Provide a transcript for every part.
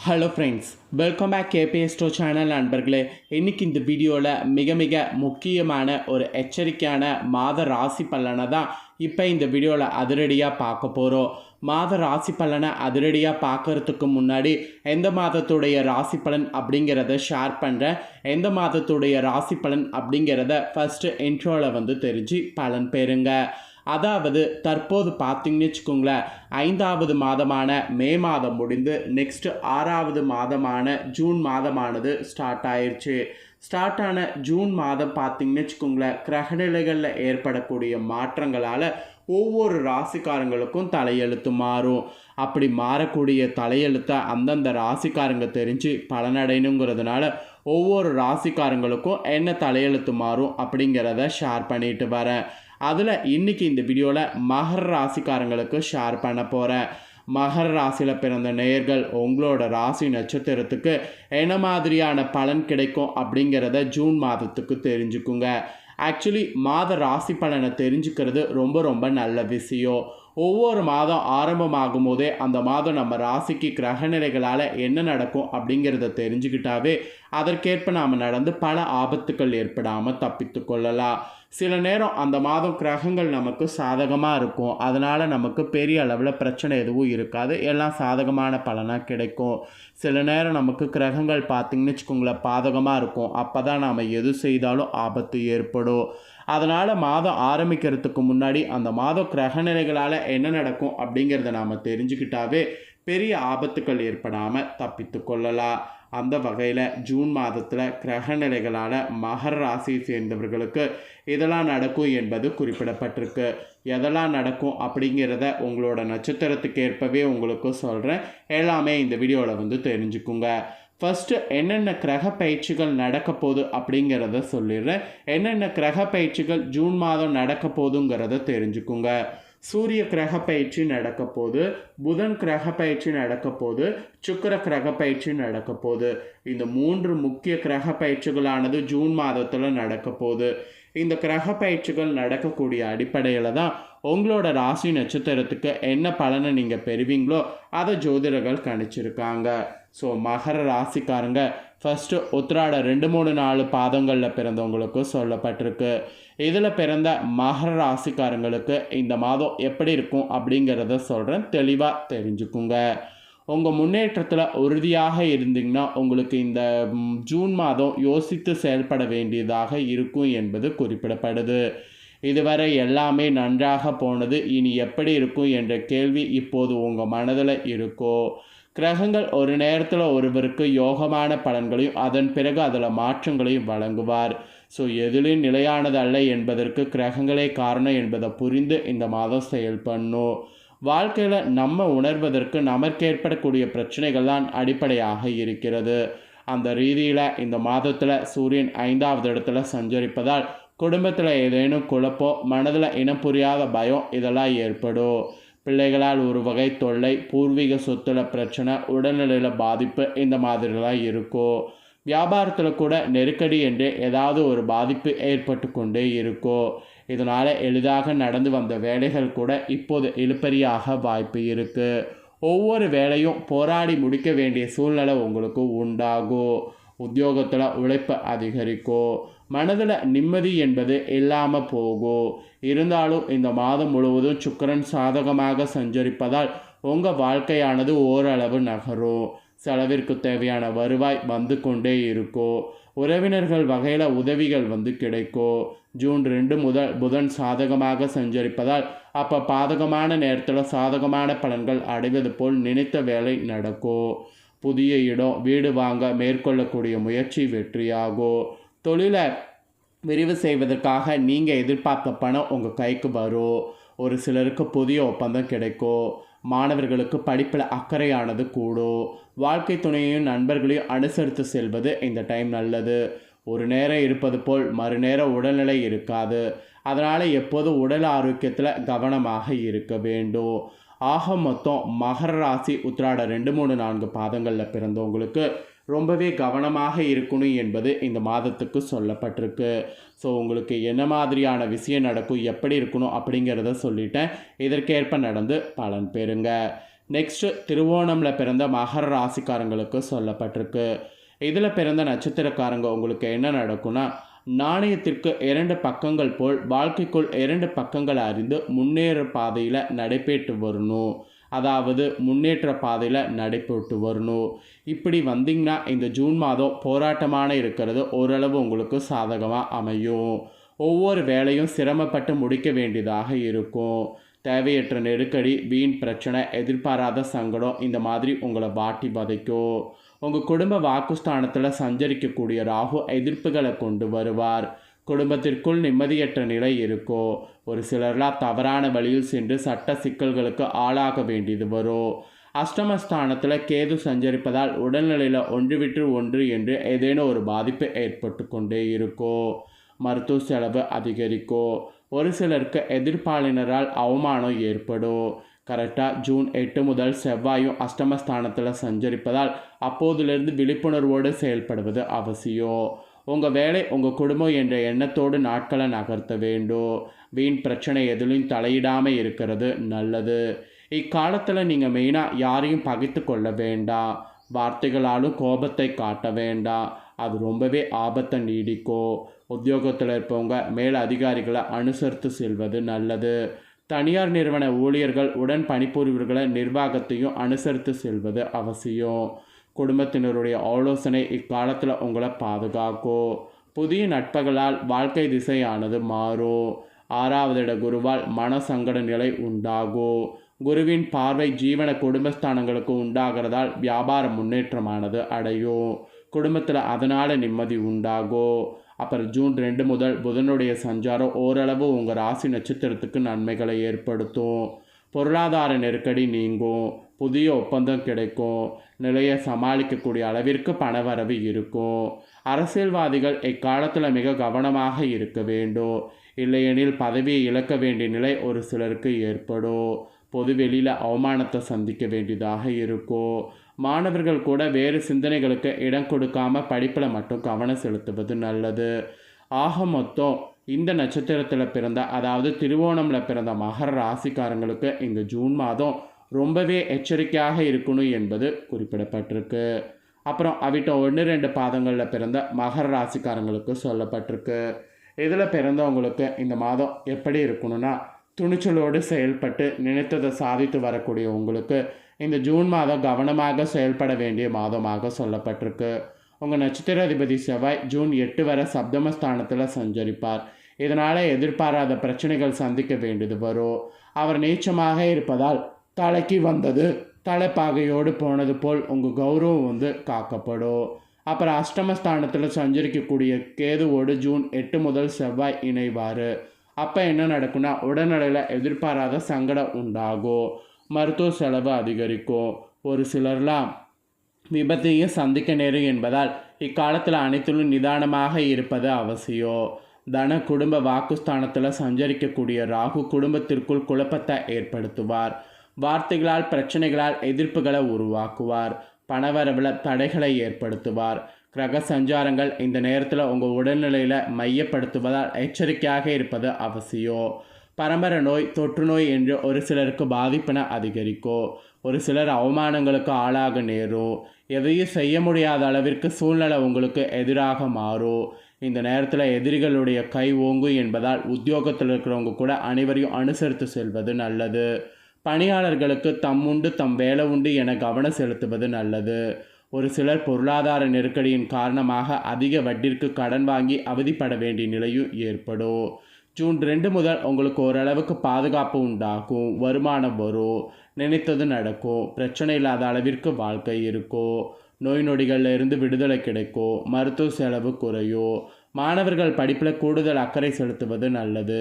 Hello friends, welcome back KPS டோ channel நண்பர்களே. இன்றைக்கி இந்த வீடியோவில் மிக முக்கியமான ஒரு எச்சரிக்கையான மாத ராசி பலனை தான் இப்போ இந்த வீடியோவில் அதிரடியாக பார்க்க போகிறோம். மாத ராசி பலனை அதிரடியாக பார்க்குறதுக்கு முன்னாடி எந்த மாதத்துடைய ராசி பலன் அப்படிங்கிறத ஷேர் பண்ணுறேன். எந்த மாதத்துடைய ராசி பலன் அப்படிங்கிறத ஃபஸ்ட்டு இன்ட்ரோவில் தெரிஞ்சு பலன் பெறுங்க. அதாவது தற்போது பார்த்திங்கன்னு வச்சுக்கோங்களேன், 5வது மாதமான மே மாதம் முடிந்து நெக்ஸ்ட்டு 6வது மாதமான ஜூன் மாதமானது ஸ்டார்ட் ஆயிடுச்சு. ஸ்டார்ட் ஆன ஜூன் மாதம் பார்த்திங்கன்னு வச்சுக்கோங்களேன், கிரகநிலைகளில் ஏற்படக்கூடிய மாற்றங்களால் ஒவ்வொரு ராசிக்காரங்களுக்கும் தலையெழுத்து மாறும். அப்படி மாறக்கூடிய தலையெழுத்தை அந்தந்த ராசிக்காரங்க தெரிஞ்சு பலனடையணுங்கிறதுனால ஒவ்வொரு ராசிக்காரங்களுக்கும் என்ன தலையெழுத்து மாறும் அப்படிங்கிறத ஷேர் பண்ணிட்டு வரேன். அதில் இன்றைக்கி இந்த வீடியோவில் மகர ராசிக்காரங்களுக்கு ஷேர் பண்ண போகிறேன். மகர ராசியில் பிறந்த நேயர்கள் உங்களோட ராசி நட்சத்திரத்துக்கு என்ன மாதிரியான பலன் கிடைக்கும் அப்படிங்கிறத ஜூன் மாதத்துக்கு தெரிஞ்சுக்குங்க. ஆக்சுவலி மாத ராசி பலனை தெரிஞ்சுக்கிறது ரொம்ப நல்ல விஷயம். ஒவ்வொரு மாதம் ஆரம்பமாகும் போதே அந்த மாதம் நம்ம ராசிக்கு கிரகநிலைகளால் என்ன நடக்கும் அப்படிங்கிறத தெரிஞ்சுக்கிட்டாவே அதற்கேற்ப நாம் நடந்து பல ஆபத்துக்கள் ஏற்படாமல் தப்பித்து கொள்ளலாம். சில நேரம் அந்த மாதம் கிரகங்கள் நமக்கு சாதகமாக இருக்கும், அதனால் நமக்கு பெரிய அளவில் பிரச்சனை எதுவும் இருக்காது, எல்லாம் சாதகமான பலனாக கிடைக்கும். சில நேரம் நமக்கு கிரகங்கள் பார்த்திங்கன்னு வச்சுக்கோங்களேன் பாதகமாக இருக்கும், அப்போ தான் நாம் எது செய்தாலும் ஆபத்து ஏற்படும். அதனால் மாதம் ஆரம்பிக்கிறதுக்கு முன்னாடி அந்த மாதம் கிரகநிலைகளால் என்ன நடக்கும் அப்படிங்கிறத நாம் தெரிஞ்சுக்கிட்டாவே பெரிய ஆபத்துக்கள் ஏற்படாமல் தப்பித்து கொள்ளலாம். அந்த வகையில் ஜூன் மாதத்தில் கிரகநிலைகளால் மகர ராசியை சேர்ந்தவர்களுக்கு இதெல்லாம் நடக்கும் என்பது குறிப்பிடப்பட்டிருக்கு. எதெல்லாம் நடக்கும் அப்படிங்கிறத உங்களோட நட்சத்திரத்துக்கு ஏற்பவே உங்களுக்கு சொல்கிறேன். எல்லாமே இந்த வீடியோவில் தெரிஞ்சுக்குங்க. ஃபஸ்ட்டு என்னென்ன கிரக பயிற்சிகள் நடக்க போகுது அப்படிங்கிறத சொல்லிடுறேன். என்னென்ன கிரக பயிற்சிகள் ஜூன் மாதம் நடக்க போகுதுங்கிறத தெரிஞ்சுக்குங்க. சூரிய கிரக பயிற்சி நடக்க போகுது, புதன் கிரக பயிற்சி நடக்க போகுது, சுக்கிர கிரக பயிற்சி நடக்க போகுது. இந்த 3 முக்கிய கிரக பயிற்சிகளானது ஜூன் மாதத்தில் நடக்க போகுது. இந்த கிரக பயிற்சிகள் நடக்கக்கூடிய அடிப்படையில் தான் உங்களோட ராசி நட்சத்திரத்துக்கு என்ன பலனை நீங்கள் பெறுவீங்களோ அதை ஜோதிடர்கள் கணிச்சிருக்காங்க. ஸோ மகர ராசிக்காரங்க ஃபஸ்ட்டு உத்திராட 2, 3, 4 பாதங்களில் பிறந்தவங்களுக்கு சொல்லப்பட்டிருக்கு. இதில் பிறந்த மகர ராசிக்காரங்களுக்கு இந்த மாதம் எப்படி இருக்கும் அப்படிங்கிறத சொல்கிறேன், தெளிவாக தெரிஞ்சுக்குங்க. உங்கள் முன்னேற்றத்தில் உறுதியாக இருந்தீங்கன்னா உங்களுக்கு இந்த ஜூன் மாதம் யோசித்து செயல்பட வேண்டியதாக இருக்கும் என்பது குறிப்பிடப்படுது. இதுவரை எல்லாமே நன்றாக போனது, இனி எப்படி இருக்கும் என்ற கேள்வி இப்போது உங்கள் மனதில் இருக்கோ. கிரகங்கள் ஒரு நேரத்தில் ஒருவருக்கு யோகமான பலன்களையும் அதன் பிறகு அதில் மாற்றங்களையும் வழங்குவார். ஸோ எதிலும் நிலையானது அல்ல என்பதற்கு கிரகங்களே காரணம் என்பதை புரிந்து இந்த மாதம் செயல்படணும். வாழ்க்கையில் நம்ம உணர்வதற்கு நமக்கு ஏற்படக்கூடிய பிரச்சனைகள் தான் அடிப்படையாக இருக்கிறது. அந்த ரீதியில் இந்த மாதத்தில் சூரியன் 5வது இடத்துல சஞ்சரிப்பதால் குடும்பத்தில் ஏதேனும் குழப்பம், மனதில் இனம் புரியாத பயம் இதெல்லாம் ஏற்படும். பிள்ளைகளால் ஒரு வகை தொல்லை, பூர்வீக சொத்துல பிரச்சனை, உடல்நிலையில் பாதிப்பு இந்த மாதிரிலாம் இருக்கும். வியாபாரத்தில் கூட நெருக்கடி என்று ஏதாவது ஒரு பாதிப்பு ஏற்பட்டு கொண்டே இருக்கும். இதனால் எளிதாக நடந்து வந்த வேலைகள் கூட இப்போது இழுபறியாக வாய்ப்பு இருக்குது. ஒவ்வொரு வேலையும் போராடி முடிக்க வேண்டிய சூழ்நிலை உங்களுக்கு உண்டாகும். உத்தியோகத்தில் உழைப்பு அதிகரிக்கும். மனதில் நிம்மதி என்பது இல்லாமல் போகும். இருந்தாலும் இந்த மாதம் முழுவதும் சுக்கிரன் சாதகமாக சஞ்சரிப்பதால் உங்கள் வாழ்க்கையானது ஓரளவு நகரும். செலவிற்கு தேவையான வருவாய் வந்து கொண்டே இருக்கும். உறவினர்கள் வகையில் உதவிகள் கிடைக்கும். ஜூன் 2 முதல் புதன் சாதகமாக சஞ்சரிப்பதால் அப்போ பாதகமான நேரத்தில் சாதகமான பலன்கள் அடைவது போல் நினைத்த வேலை நடக்கும். புதிய இடம், வீடு வாங்க மேற்கொள்ளக்கூடிய முயற்சி வெற்றியாகும். தொழிலை விரிவு செய்வதற்காக நீங்கள் எதிர்பார்த்த பணம் உங்கள் கைக்கு வரும். ஒரு சிலருக்கு புதிய ஒப்பந்தம் கிடைக்கும். மாணவர்களுக்கு படிப்பில் அக்கறையானது கூடும். வாழ்க்கை துணையையும் நண்பர்களையும் அனுசரித்து செல்வது இந்த டைம் நல்லது. ஒரு நேரம் இருப்பது போல் மறுநேரம் உடல்நிலை இருக்காது. அதனால் எப்போதும் உடல் ஆரோக்கியத்தில் கவனமாக இருக்க வேண்டும். ஆக மொத்தம் மகர ராசி உத்திராட 2, 3, 4 பாதங்களில் பிறந்தவங்களுக்கு ரொம்பவே கவனமாக இருக்கணும் என்பது இந்த மாதத்துக்கு சொல்லப்பட்டிருக்கு. ஸோ உங்களுக்கு என்ன மாதிரியான விஷயம் நடக்கும், எப்படி இருக்கணும் அப்படிங்கிறத சொல்லிட்டேன். இதற்கேற்ப நடந்து பலன் பெறுங்க. நெக்ஸ்ட்டு திருவோணமில் பிறந்த மகர ராசிக்காரங்களுக்கு சொல்லப்பட்டிருக்கு. இதில் பிறந்த நட்சத்திரக்காரங்க உங்களுக்கு என்ன நடக்கும்னா, நாணயத்திற்கு 2 பக்கங்கள் போல் வாழ்க்கைக்குள் 2 பக்கங்கள் அறிந்து முன்னேற பாதையில் நடைபெற்று வரணும். அதாவது முன்னேற்ற பாதையில் நடைபெற்று வரணும். இப்படி வந்தீங்கன்னா இந்த ஜூன் மாதம் போராட்டமான இருக்கிறது ஓரளவு உங்களுக்கு சாதகமாக அமையும். ஒவ்வொரு வேலையும் சிரமப்பட்டு முடிக்க வேண்டியதாக இருக்கும். தேவையற்ற நெருக்கடி, வீண் பிரச்சனை, எதிர்பாராத சங்கடம் இந்த மாதிரி உங்களை வாட்டி வதைக்கும். உங்கள் குடும்ப வாக்குஸ்தானத்தில் சஞ்சரிக்கக்கூடிய ராகு எதிர்ப்புகளை கொண்டு வருவார். குடும்பத்திற்குள் நிம்மதியற்ற நிலை இருக்கும். ஒரு சிலர்லாம் தவறான வழியில் சென்று சட்ட சிக்கல்களுக்கு ஆளாக வேண்டியது வரும். அஷ்டமஸ்தானத்தில் கேது சஞ்சரிப்பதால் உடல்நிலையில் ஒன்று விட்டு ஒன்று என்று ஏதேனும் ஒரு பாதிப்பு ஏற்பட்டு கொண்டே இருக்கும். மருத்துவ செலவு அதிகரிக்கும். ஒரு சிலருக்கு எதிர்ப்பாளினரால் அவமானம் ஏற்படும். கரெக்டாக ஜூன் 8 முதல் செவ்வாயும் அஷ்டமஸ்தானத்தில் சஞ்சரிப்பதால் அப்போதிலிருந்து விழிப்புணர்வோடு செயல்படுவது அவசியம். உங்கள் வேலை உங்கள் குடும்பம் என்ற எண்ணத்தோடு நாட்களை நகர்த்த வேண்டும். வீண் பிரச்சனை எதிலும் தலையிடாமல் இருக்கிறது நல்லது. இக்காலத்தில் நீங்கள் மெயினாக யாரையும் பகைத்து கொள்ள வேண்டாம். வார்த்தைகளாலும் கோபத்தை காட்ட வேண்டாம். அது ரொம்பவே ஆபத்தை நீடிக்கும். உத்தியோகத்தில் இருப்பவங்க மேல் அதிகாரிகளை அனுசரித்து செல்வது நல்லது. தனியார் நிறுவன ஊழியர்கள் உடன் பணிபுரிவர்களை நிர்வாகத்தையும் அனுசரித்து செல்வது அவசியம். குடும்பத்தினருடைய ஆலோசனை இக்காலத்தில் உங்களை பாதுகாக்கும். புதிய நட்புகளால் வாழ்க்கை திசையானது மாறும். 6வது இட குருவால் மன சங்கட நிலை உண்டாகும். குருவின் பார்வை ஜீவன குடும்பஸ்தானங்களுக்கு உண்டாகிறதால் வியாபார முன்னேற்றமானது அடையும். குடும்பத்தில் அதனால் நிம்மதி உண்டாகும். அப்புறம் ஜூன் 2 முதல் புதனுடைய சஞ்சாரம் ஓரளவு உங்கள் ராசி நட்சத்திரத்துக்கு நன்மைகளை ஏற்படுத்தும். பொருளாதார நெருக்கடி நீங்கும். புதிய ஒப்பந்தம் கிடைக்கும். நிலையை சமாளிக்கக்கூடிய அளவிற்கு பணவரவு இருக்கும். அரசியல்வாதிகள் இக்காலத்தில் மிக கவனமாக இருக்க வேண்டும். இல்லையெனில் பதவியை இழக்க வேண்டிய நிலை ஒரு சிலருக்கு ஏற்படும். பொதுவெளியில் அவமானத்தை சந்திக்க வேண்டியதாக இருக்கும். மாணவர்கள் கூட வேறு சிந்தனைகளுக்கு இடம் கொடுக்காமல் படிப்பில் மட்டும் கவனம் செலுத்துவது நல்லது. ஆக மொத்தம் இந்த நட்சத்திரத்தில் பிறந்த, அதாவது திருவோணமில் பிறந்த மகர ராசிக்காரங்களுக்கு இந்த ஜூன் மாதம் ரொம்பவே எச்சரிக்கையாக இருக்கணும் என்பது குறிப்பிடப்பட்டிருக்கு. அப்புறம் அவிட்ட 1-2 பாதங்களில் பிறந்த மகர ராசிக்காரங்களுக்கு சொல்லப்பட்டிருக்கு. இதில் பிறந்தவங்களுக்கு இந்த மாதம் எப்படி இருக்கணும்னா, துணிச்சலோடு செயல்பட்டு நினைத்ததை சாதித்து வரக்கூடிய உங்களுக்கு இந்த ஜூன் மாதம் கவனமாக செயல்பட வேண்டிய மாதமாக சொல்லப்பட்டிருக்கு. உங்கள் நட்சத்திராதிபதி செவ்வாய் ஜூன் 8 வரை சப்தமஸ்தானத்தில் சஞ்சரிப்பார். இதனால் எதிர்பாராத பிரச்சனைகள் சந்திக்க வேண்டியது வரும். அவர் நீச்சமாக இருப்பதால் தலைக்கு வந்தது தலைப்பாகையோடு போனது போல் உங்கள் கௌரவம் காக்கப்படும். அப்புறம் அஷ்டமஸ்தானத்தில் சஞ்சரிக்கக்கூடிய கேதுவோடு ஜூன் 8 முதல் செவ்வாய் இணைவார். அப்போ என்ன நடக்குன்னா, உடல்நிலையில் எதிர்பாராத சங்கடம் உண்டாகும். மருத்துவ செலவு அதிகரிக்கும். ஒரு சிலர்லாம் விபத்தையும் சந்திக்க நேரும் என்பதால் இக்காலத்தில் அனைத்திலும் நிதானமாக இருப்பது அவசியம். தன குடும்ப வாக்குஸ்தானத்தில் சஞ்சரிக்கக்கூடிய ராகு குடும்பத்திற்குள் குழப்பத்தை ஏற்படுத்துவார். வார்த்தைகளால் பிரச்சனைகளால் எதிர்ப்புகளை உருவாக்குவார். பணவரவில் தடைகளை ஏற்படுத்துவார். கிரக சஞ்சாரங்கள் இந்த நேரத்தில் உங்கள் உடல்நிலையில் மையப்படுத்துவதால் எச்சரிக்கையாக இருப்பது அவசியம். பரம்பரை நோய், தொற்று நோய் என்று ஒரு சிலருக்கு பாதிப்பினை அதிகரிக்கும். ஒரு சிலர் அவமானங்களுக்கு ஆளாக நேரும். எதையும் செய்ய முடியாத அளவிற்கு சூழ்நிலை உங்களுக்கு எதிராக மாறும். இந்த நேரத்தில் எதிரிகளுடைய கை ஓங்கும் என்பதால் உத்தியோகத்தில் இருக்கிறவங்க கூட அனைவரையும் அனுசரித்து செல்வது நல்லது. பணியாளர்களுக்கு தம் உண்டு தம் வேலை உண்டு என கவனம் செலுத்துவது நல்லது. ஒரு சிலர் பொருளாதார நெருக்கடியின் காரணமாக அதிக வட்டிற்கு கடன் வாங்கி அவதிப்பட வேண்டிய நிலையும் ஏற்படும். ஜூன் 2 முதல் உங்களுக்கு ஓரளவுக்கு பாதுகாப்பு உண்டாகும். வருமானம் வரும். நினைத்தது நடக்கும். பிரச்சனை இல்லாத அளவிற்கு வாழ்க்கை இருக்கும். நோய் நொடிகளில் இருந்து விடுதலை கிடைக்கும். மருத்துவ செலவு குறையும். மாணவர்கள் படிப்பில் கூடுதல் அக்கறை செலுத்துவது நல்லது.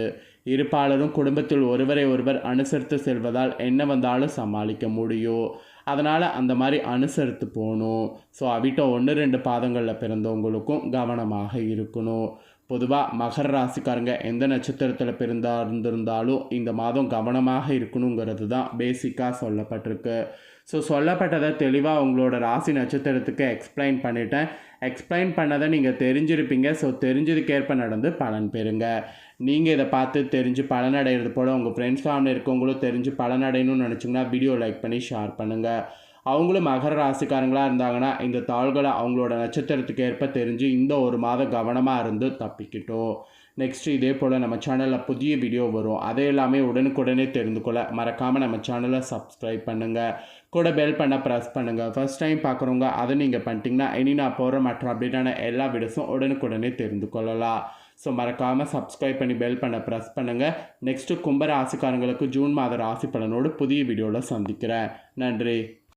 இருப்பாளரும் குடும்பத்தில் ஒருவரை ஒருவர் அனுசரித்து செல்வதால் என்ன வந்தாலும் சமாளிக்க முடியும். அதனால் அந்த மாதிரி அனுசரித்து போகணும். ஸோ அவிட்ட 1-2 பாதங்களில் பிறந்தவங்களுக்கும் கவனமாக இருக்கணும். பொதுவாக மகர ராசிக்காரங்க எந்த நட்சத்திரத்தில் இருந்திருந்தாலும் இந்த மாதம் கவனமாக இருக்கணுங்கிறது தான் பேசிக்காக சொல்லப்பட்டிருக்கு. ஸோ சொல்லப்பட்டதை தெளிவாக உங்களோட ராசி நட்சத்திரத்துக்கு எக்ஸ்பிளைன் பண்ணிட்டேன். எக்ஸ்பிளைன் பண்ணதை நீங்கள் தெரிஞ்சிருப்பீங்க. ஸோ தெரிஞ்சதுக்கேற்ப நடந்து பலன் பெறுங்க. நீங்கள் இதை பார்த்து தெரிஞ்சு பலனடைகிறது போல் உங்கள் ஃப்ரெண்ட்ஸ் ஃபேமிலி இருக்கவங்களும் தெரிஞ்சு பலனடையணும்னு நினச்சிங்கன்னா வீடியோ லைக் பண்ணி ஷேர் பண்ணுங்கள். அவங்களும் மகர ராசிக்காரங்களாக இருந்தாங்கன்னா இந்த தாள்களை அவங்களோட நட்சத்திரத்துக்கு ஏற்ப தெரிஞ்சு இந்த ஒரு மாதம் கவனமாக இருந்து தப்பிக்கிட்டோம். நெக்ஸ்ட்டு இதே போல் நம்ம சேனலில் புதிய வீடியோ வரும். அதை எல்லாமே உடனுக்குடனே தெரிந்து கொள்ள மறக்காமல் நம்ம சேனலை சப்ஸ்கிரைப் பண்ணுங்கள். கூட பெல் பண்ண ப்ரெஸ் பண்ணுங்கள். ஃபர்ஸ்ட் டைம் பார்க்குறவங்க அதை நீங்கள் பண்ணிட்டீங்கன்னா இனி நான் போகிற மற்ற அப்டேட்டான எல்லா வீடியோஸும் உடனுக்குடனே தெரிந்து கொள்ளலாம். ஸோ மறக்காமல் சப்ஸ்கிரைப் பண்ணி பெல் பண்ண ப்ரெஸ் பண்ணுங்கள். நெக்ஸ்ட்டு கும்ப ராசிக்காரங்களுக்கு ஜூன் மாத ராசி பலனோடு புதிய வீடியோவில் சந்திக்கிறேன். நன்றி.